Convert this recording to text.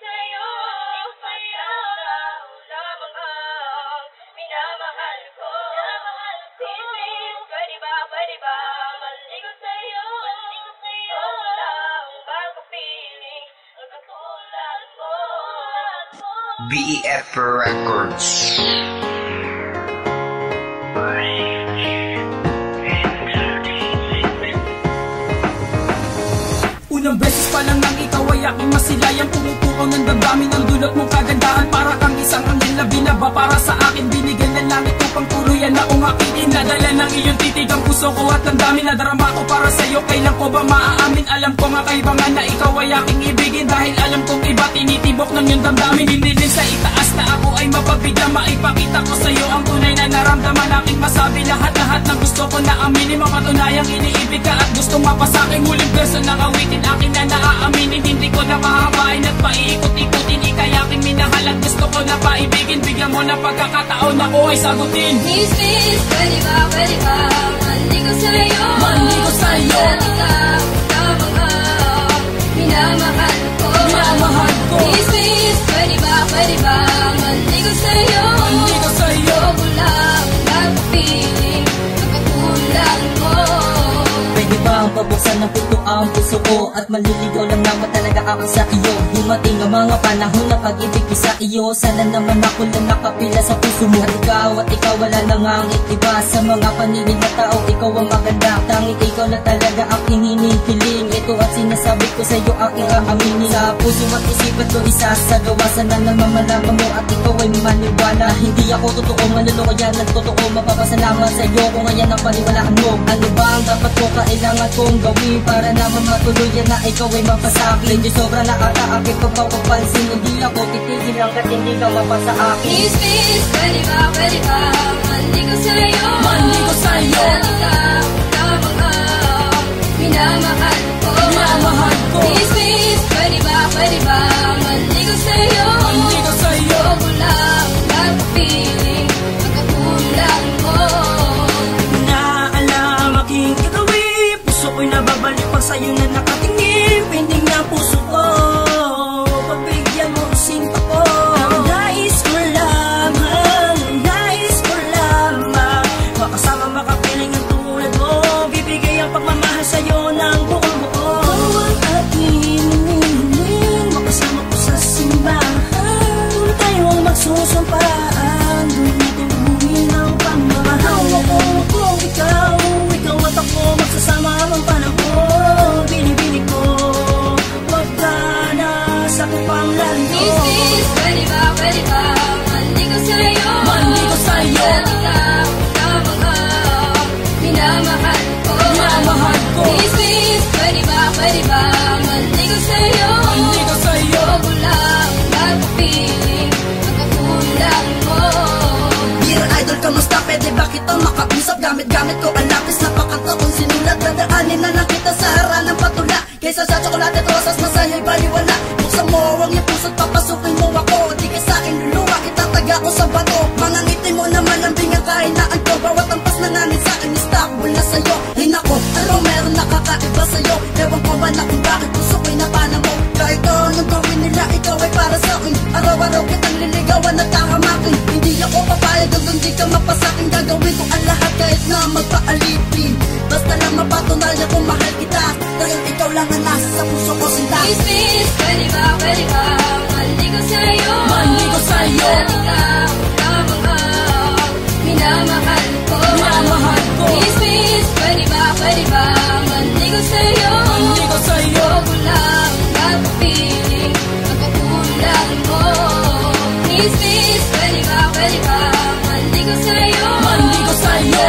sa'yo, ikaw lamang ang minamahal ko. Sweet, pwede ba maligo sa'yo? Ikaw lang magpapiling ang katulad mo. BEF Records. Unang beses pa lang nang ikaw ay aking masilayan, pumupukaw ng damdamin ang dulot mong kagandahan. Para kang isang anghel na binaba para sa akin, binigyan ng langit upang tuluyan akong aking inadala ng iyong titig ang puso ko at ang dami na darama ko para sa'yo. Kailan ko ba maaamin? Alam ko nga kaibangan na ikaw ay aking ibigin, dahil alam kong iba tinitibok ng iyong damdamin. Hinilin sa itaas na ako ay mapabigla, maipakita ko sa'yo ang tunay na naramdaman. Aking masabi lahat ng gusto ko na aminin, mapatunayang iniibig ka at gustong mapasakin. Huling beso ng awitin akin na naaaminin, hindi ko na mahabain at paikot-ikutin. Ika'y aking minahal at gusto ko na paibigin, bigyan mo na pagkakataon ako ay sagutin. Miss, pwede ba maligo sa'yo? Maligo sa'yo, ikaw lamang ang minamahal ko. Miss, pwede ba maligo sa'yo? maligo sa'yo. Ako lang magpapiling ang katulad mo. Pwede ba ang pabuksan ng puto ang puso ko, at maliligaw lang naman talaga ako sa iyo. Dumating ang mga panahon na pag-ibig ko sa iyo, sana naman ako lang nakapila sa puso mo. At ikaw wala na nga ang iba sa mga paningin na tao, ikaw ang maganda. Tanging ikaw na talaga aking hinihiling, ito at sinasabi ko sa iyo aking aaminin. Sa puso at isipan ko isasagawa, sana naman malaman mo at ikaw ay maniwala. Hindi ako totoo, manloloko yan ang totoo, mapapasalamat sa iyo kung ayan ang paniwalaan mo. Ano ba ang dapat ko, kailangan kong gawin para naman matuloy yan na ikaw ay mapasakin? Hindi sobra na ata aking pagpapapansin, hindi ako titigil hanggat hindi ka mapasa akin. Miss, pwede ba maligo sa'yo? Maligo sa'yo, ikaw lamang ang minamahal ko. Miss, pwede ba maligo sa'yo? maligo sa'yo. Ako lang magpapiling ang katulad mo. Naalam aking gagawin, puso ko'y nababalik pag sa'yo na nakatingin. Pinding na puso ko, pagbigyan mo ang sinta ko. Ang nais ko lamang makasama, makapiling ang tulad mo. Bibigay ang pagmamahal sa'yo ng buong buo. Ikaw ang aking hinihiling, makasama ko sa simbahan. Doon tayo magsusumpaan, doon natin bubuhin ang pagmamahal. Ako, ikaw at ako, magsasama ang panahon. Binibini ko, wag ka na sa kupang lalo. Miss, pwede ba maligo sa'yo? Maligo sa'yo, ikaw lamang ang minamahal ko. Miss, pwede ba maligo sa'yo? maligo sa'yo. Ako lang magpapiling ang katulad mo. Dear Idol, kamusta? Pwede ba kita makausap? Gamit ko ang lapis na pakataon sinulat. Dadaanin na lang kita sa haranang patula, kaysa sa tsokolate at rosas na sa'yo'y baliwala. Buksan mo ang iyong puso't papasukin mo ako, di ka sa'kin luluwa, itataga ko sa bato. Mga ngiti mo na malambing ang kahinaan ko, bawat ampas na namin sa'kin is takbol na sa'yo. Ay nako, ano meron nakakaiba sa'yo? Ewan ko ba na kung bakit puso ko'y napana mo? Kahit anong gawin nila, ikaw ay para sa'kin. Araw-araw kitang liligawan at tahamakin. Hindi ako papayag hanggang di ka mapasakin. Gagawin ko ang lahat kahit na magpaalipin, basta lang mapatunayan kung mahal kita, dahil ikaw lang ang nasa sa puso ko sinta. Miss, pwede ba maligo sa'yo? Maligo sa'yo, ikaw lamang ang minamahal ko. Miss, pwede ba maligo sa'yo? maligo sa'yo. Ako lang magpapiling ang katulad mo. Miss, pwede ba maligo sa'yo? maligo sa'yo,